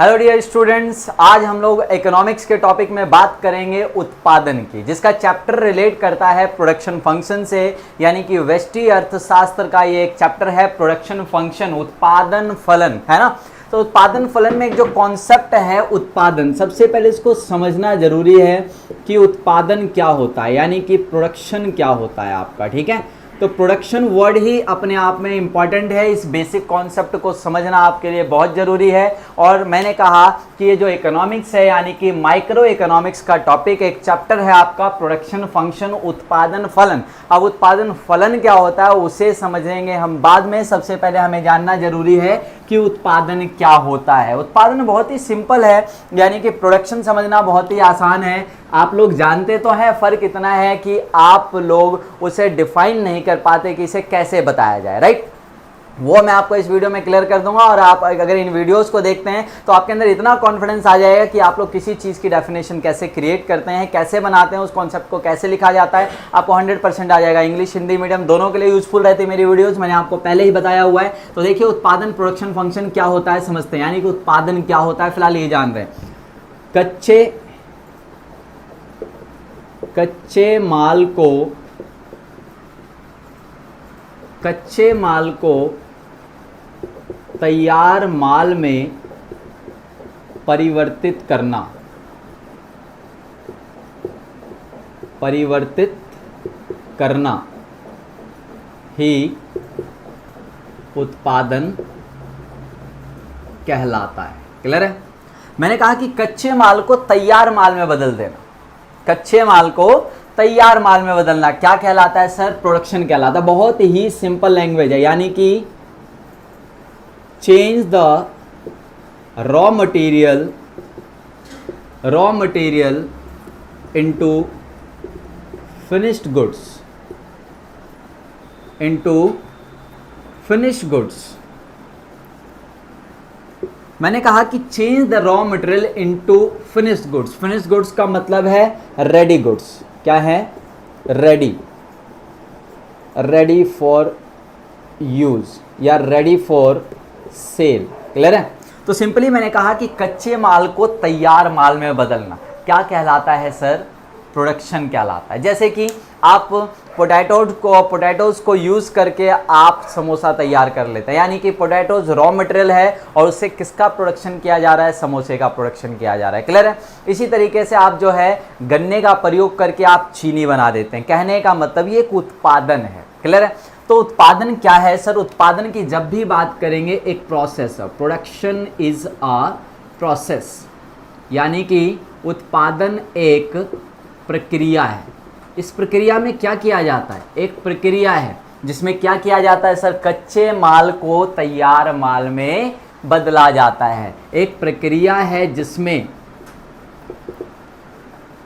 Hello dear students, आज हम लोग इकोनॉमिक्स के टॉपिक में बात करेंगे उत्पादन की, जिसका चैप्टर रिलेट करता है प्रोडक्शन फंक्शन से। यानी कि व्यष्टि अर्थशास्त्र का ये एक चैप्टर है प्रोडक्शन फंक्शन, उत्पादन फलन, है ना। तो उत्पादन फलन में एक जो कॉन्सेप्ट है उत्पादन, सबसे पहले इसको समझना जरूरी है कि उत्पादन क्या होता है, यानी कि प्रोडक्शन क्या होता है आपका। ठीक है, तो प्रोडक्शन वर्ड ही अपने आप में इंपॉर्टेंट है। इस बेसिक कॉन्सेप्ट को समझना आपके लिए बहुत ज़रूरी है। और मैंने कहा कि ये जो इकोनॉमिक्स है, यानी कि माइक्रो इकोनॉमिक्स का टॉपिक, एक चैप्टर है आपका प्रोडक्शन फंक्शन, उत्पादन फलन। अब उत्पादन फलन क्या होता है उसे समझेंगे हम बाद में। सबसे पहले हमें जानना जरूरी है कि उत्पादन क्या होता है। उत्पादन बहुत ही सिंपल है, यानी कि प्रोडक्शन समझना बहुत ही आसान है। आप लोग जानते तो हैं, फ़र्क इतना है कि आप लोग उसे डिफाइन नहीं कर पाते कि इसे कैसे बताया जाए, राइट। वो मैं आपको इस वीडियो में क्लियर कर दूंगा। और आप अगर इन वीडियोस को देखते हैं तो आपके अंदर इतना कॉन्फिडेंस आ जाएगा कि आप लोग किसी चीज़ की डेफिनेशन कैसे क्रिएट करते हैं, कैसे बनाते हैं, उस कॉन्सेप्ट को कैसे लिखा जाता है, आपको 100% आ जाएगा। इंग्लिश हिंदी मीडियम दोनों के लिए यूजफुल रहती है मेरी वीडियोज़, मैंने आपको पहले ही बताया हुआ है। तो देखिए उत्पादन प्रोडक्शन फंक्शन क्या होता है समझते हैं, यानी कि उत्पादन क्या होता है फिलहाल ये जान रहे हैं। कच्चे माल को तैयार माल में परिवर्तित करना ही उत्पादन कहलाता है। क्लियर है। मैंने कहा कि कच्चे माल को तैयार माल में बदल देना, कच्चे माल को तैयार माल में बदलना क्या कहलाता है सर? प्रोडक्शन कहलाता है। बहुत ही सिंपल लैंग्वेज है, यानी कि change the raw material into finished goods. मैंने कहा कि change the raw material into finished goods. Finished goods का मतलब है रेडी गुड्स। क्या है? रेडी फॉर यूज या रेडी फॉर सेल। क्लियर है। तो सिंपली मैंने कहा कि कच्चे माल को तैयार माल में बदलना क्या कहलाता है सर? प्रोडक्शन कहलाता है। जैसे कि आप पोटैटोज को यूज़ करके आप समोसा तैयार कर लेते हैं, यानी कि पोटैटोज रॉ मटेरियल है और उससे किसका प्रोडक्शन किया जा रहा है? समोसे का प्रोडक्शन किया जा रहा है। क्लियर है। इसी तरीके से आप जो है गन्ने का प्रयोग करके आप चीनी बना देते हैं। कहने का मतलब ये एक उत्पादन है। क्लियर है। तो उत्पादन क्या है सर? उत्पादन की जब भी बात करेंगे एक प्रोसेस है। प्रोडक्शन इज अ प्रोसेस, यानी कि उत्पादन एक प्रक्रिया है। इस प्रक्रिया में क्या किया जाता है? एक प्रक्रिया है जिसमें क्या किया जाता है सर? कच्चे माल को तैयार माल में बदला जाता है। एक प्रक्रिया है जिसमें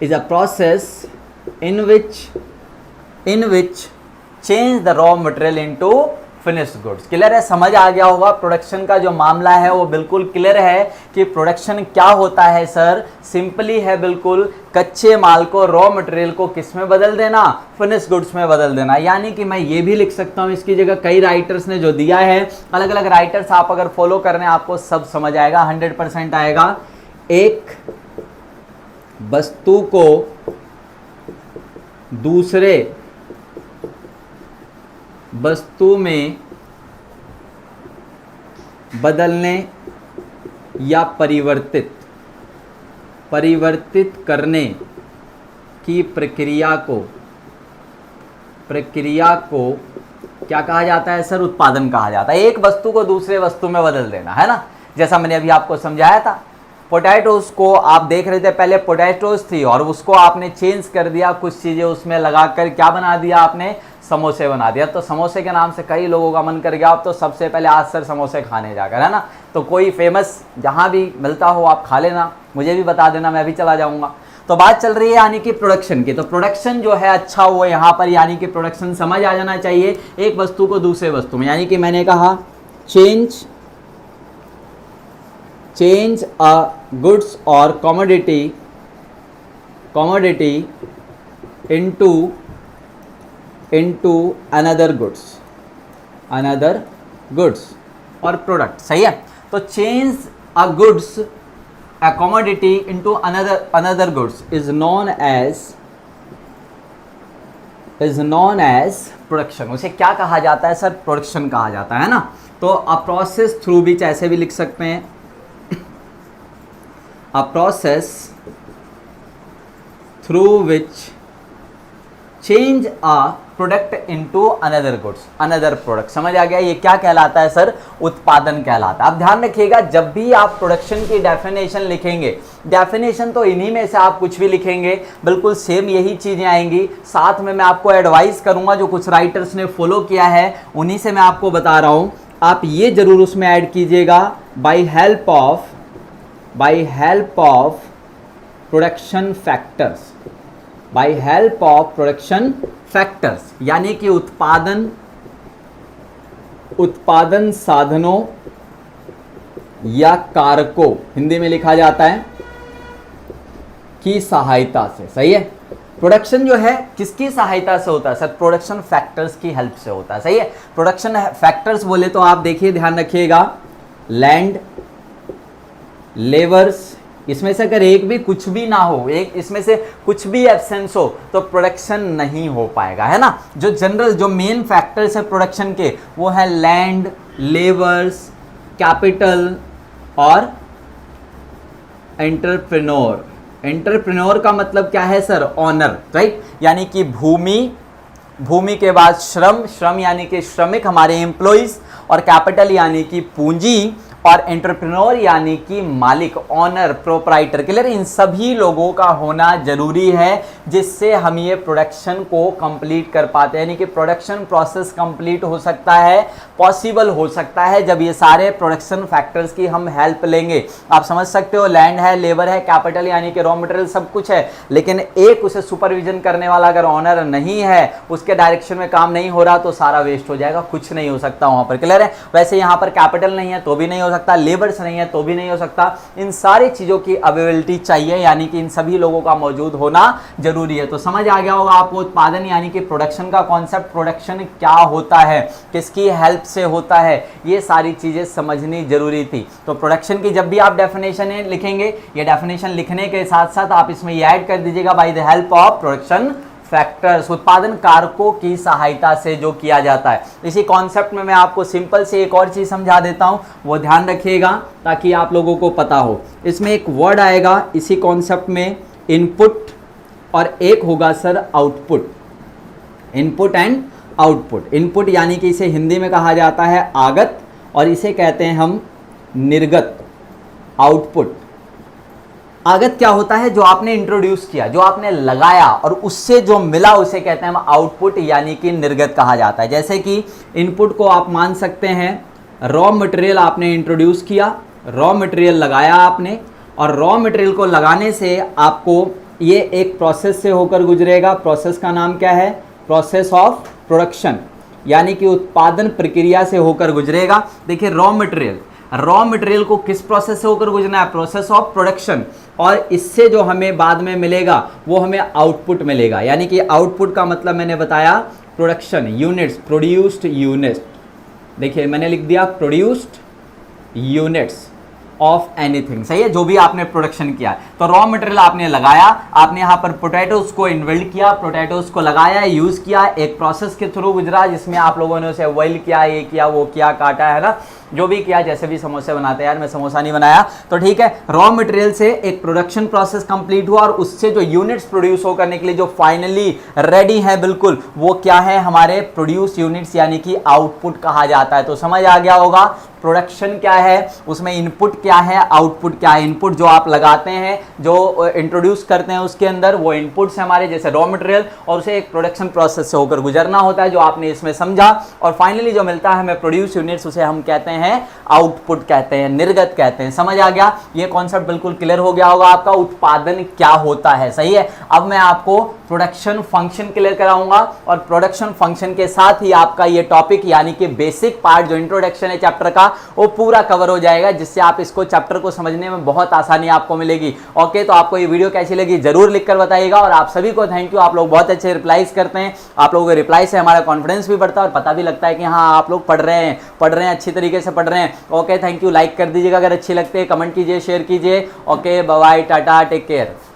is a process in which change the raw material into finished goods. Clear है। समझ आ गया होगा। प्रोडक्शन का जो मामला है वो बिल्कुल क्लियर है कि प्रोडक्शन क्या होता है सर? सिंपली है बिल्कुल, कच्चे माल को रॉ मटेरियल को किस में बदल देना? फिनिश्ड गुड्स में बदल देना। यानी कि मैं ये भी लिख सकता हूँ इसकी जगह, कई राइटर्स ने जो दिया है, अलग अलग राइटर्स आप अगर फॉलो कर रहे हैं आपको सब समझ आएगा, 100% आएगा। एक वस्तु को दूसरे वस्तु में बदलने या परिवर्तित करने की प्रक्रिया को क्या कहा जाता है सर? उत्पादन कहा जाता है। एक वस्तु को दूसरे वस्तु में बदल देना, है ना। जैसा मैंने अभी आपको समझाया था, पोटैटोज को आप देख रहे थे, पहले पोटैटोज थी और उसको आपने चेंज कर दिया, कुछ चीज़ें उसमें लगाकर क्या बना दिया आपने? समोसे बना दिया। तो समोसे के नाम से कई लोगों का मन कर गया, अब तो सबसे पहले आज सर समोसे खाने जाकर, है ना। तो कोई फेमस जहाँ भी मिलता हो आप खा लेना, मुझे भी बता देना, मैं भी चला जाऊँगा। तो बात चल रही है यानी कि प्रोडक्शन की। तो प्रोडक्शन जो है अच्छा हुआ यहाँ पर, यानी कि प्रोडक्शन समझ आ जाना चाहिए, एक वस्तु को दूसरे वस्तु में। यानी कि मैंने कहा चेंज अ गुड्स और कमोडिटी into another goods और प्रोडक्ट। सही है। तो change a goods a commodity into another goods is known as production. उसे क्या कहा जाता है सर? प्रोडक्शन कहा जाता है ना। तो अ प्रोसेस थ्रू विच ऐसे भी लिख सकते हैं, a process through which change a product into another goods, another product. समझ आ गया? ये क्या कहलाता है सर? उत्पादन कहलाता है। अब ध्यान रखिएगा, जब भी आप प्रोडक्शन की डेफिनेशन लिखेंगे, डेफिनेशन तो इन्हीं में से आप कुछ भी लिखेंगे, बिल्कुल सेम यही चीजें आएंगी। साथ में मैं आपको एडवाइस करूंगा, जो कुछ राइटर्स ने फॉलो किया है उन्हीं से मैं आपको बता रहा हूं, आप ये जरूर उसमें ऐड कीजिएगा, by help of production factors, by help of production factors, यानी कि उत्पादन साधनों या कारकों, हिंदी में लिखा जाता है, की सहायता से। सही है? प्रोडक्शन जो है किसकी सहायता से होता है सर? प्रोडक्शन फैक्टर्स की हेल्प से होता है। सही है? प्रोडक्शन फैक्टर्स बोले तो आप देखिए, ध्यान रखिएगा, लैंड, लेबर्स, इसमें से अगर एक भी कुछ भी ना हो, एक इसमें से कुछ भी एब्सेंस हो तो प्रोडक्शन नहीं हो पाएगा, है ना। जो जनरल जो मेन फैक्टर्स है प्रोडक्शन के, वो है लैंड, लेबर्स, कैपिटल और एंटरप्रेन्योर। एंटरप्रेन्योर का मतलब क्या है सर? Honour, right. यानी कि भूमि के बाद श्रम यानी कि श्रमिक, हमारे एम्प्लॉइज, और कैपिटल यानी कि पूंजी, और एंटरप्रेन्योर यानी कि मालिक, ऑनर, प्रोप्राइटर। क्लियर? इन सभी लोगों का होना जरूरी है, जिससे हम ये प्रोडक्शन को कंप्लीट कर पाते हैं। यानी कि प्रोडक्शन प्रोसेस कंप्लीट हो सकता है, पॉसिबल हो सकता है, जब ये सारे प्रोडक्शन फैक्टर्स की हम हेल्प लेंगे। आप समझ सकते हो, लैंड है, लेबर है, कैपिटल यानी कि रॉ मटेरियल, सब कुछ है, लेकिन एक उसे सुपरविजन करने वाला अगर ऑनर नहीं है, उसके डायरेक्शन में काम नहीं हो रहा, तो सारा वेस्ट हो जाएगा, कुछ नहीं हो सकता वहां पर। क्लियर है? वैसे यहाँ पर कैपिटल नहीं है तो भी नहीं हो सकता, लेबर्स नहीं है तो भी नहीं हो सकता। इन सारी चीजों की अवेलेबिलिटी चाहिए, यानी कि इन सभी लोगों का मौजूद होना जरूरी है। तो समझ आ गया होगा आपको उत्पादन यानी कि प्रोडक्शन का कॉन्सेप्ट, प्रोडक्शन क्या होता है, किसकी हेल्प से होता है, ये सारी चीजें समझनी जरूरी थी। तो प्रोडक्शन की जब भी आप डेफिनेशन लिखेंगे, ये डेफिनेशन लिखने के साथ साथ आप इसमें ये ऐड कर दीजिएगा, by the help of production factors, उत्पादन कारकों की सहायता से जो किया जाता है। इसी कॉन्सेप्ट में मैं आपको सिंपल से एक और चीज समझा देता हूं, वो ध्यान रखिएगा ताकि आप लोगों को पता हो। इसमें एक वर्ड आएगा इसी कॉन्सेप्ट में, इनपुट, और एक होगा sir output. Input and output. Input यानी कि इसे हिंदी में कहा जाता है आगत, और इसे कहते हैं हम निर्गत। आउटपुट, आगत क्या होता है? जो आपने इंट्रोड्यूस किया, जो आपने लगाया और उससे जो मिला, उसे कहते हैं हम आउटपुट यानी कि निर्गत कहा जाता है। जैसे कि इनपुट को आप मान सकते हैं, रॉ मटेरियल आपने इंट्रोड्यूस किया, रॉ मटेरियल लगाया आपने, और रॉ मटेरियल को लगाने से आपको ये एक प्रोसेस से होकर गुजरेगा। प्रोसेस का नाम क्या है? प्रोसेस ऑफ प्रोडक्शन, यानी कि उत्पादन प्रक्रिया से होकर गुजरेगा। देखिए, रॉ मटेरियल को किस प्रोसेस से होकर गुजरना है? Process of production. और इससे जो हमें बाद में मिलेगा वो हमें आउटपुट मिलेगा। यानी कि आउटपुट का मतलब मैंने बताया प्रोडक्शन यूनिट्स, प्रोड्यूस्ड यूनिट्स। देखिए मैंने लिख दिया प्रोड्यूस्ड यूनिट्स ऑफ एनीथिंग। सही है? जो भी आपने प्रोडक्शन किया, तो रॉ मटेरियल आपने लगाया, आपने यहाँ पर पोटैटोज को इन्वेल्ट किया, पोटैटोज को लगाया, यूज किया, एक प्रोसेस के थ्रू गुजरा जिसमें आप लोगों ने उसे बॉइल किया, ये किया, वो किया, काटा, है ना, जो भी किया, जैसे भी समोसे बनाते हैं। यार मैं समोसा नहीं बनाया, तो ठीक है। रॉ मटेरियल से एक प्रोडक्शन प्रोसेस कंप्लीट हुआ, और उससे जो यूनिट्स प्रोड्यूस हो करने के लिए जो फाइनली रेडी है बिल्कुल, वो क्या है? हमारे प्रोड्यूस यूनिट्स, यानी कि आउटपुट कहा जाता है। तो समझ आ गया होगा प्रोडक्शन क्या है, उसमें इनपुट क्या है, आउटपुट क्या है। इनपुट जो आप लगाते हैं, जो इंट्रोड्यूस करते हैं उसके अंदर, वो इनपुट्स हमारे जैसे रॉ मटेरियल, और उसे एक प्रोडक्शन प्रोसेस से होकर गुजरना होता है, जो आपने इसमें समझा, और फाइनली जो मिलता है हमें प्रोड्यूस यूनिट्स, उसे हम कहते हैं आउटपुट कहते हैं, निर्गत कहते हैं। समझ आ गया? ये कॉन्सेप्ट बिल्कुल क्लियर हो गया होगा आपका, उत्पादन क्या होता है। सही है? अब मैं आपको प्रोडक्शन फंक्शन क्लियर कराऊंगा और प्रोडक्शन फंक्शन के साथ ही आपका ये टॉपिक यानी कि बेसिक पार्ट जो इंट्रोडक्शन है चैप्टर का वो पूरा कवर हो जाएगा, जिससे आप इसको चैप्टर को समझने में बहुत आसानी आपको मिलेगी। ओके, तो आपको ये वीडियो कैसी लगी जरूर लिखकर बताइएगा और आप सभी को थैंक यू। आप लोग बहुत अच्छे रिप्लाईज करते हैं, आप लोगों के रिप्लाई से हमारा कॉन्फिडेंस भी बढ़ता है और पता भी लगता है कि हाँ आप लोग पढ़ रहे हैं अच्छी तरीके से पढ़ रहे हैं। Okay, thank you. लाइक कर दीजिएगा अगर अच्छी लगती है, कमेंट कीजिए, शेयर कीजिए। Okay, bye bye, tata, take care.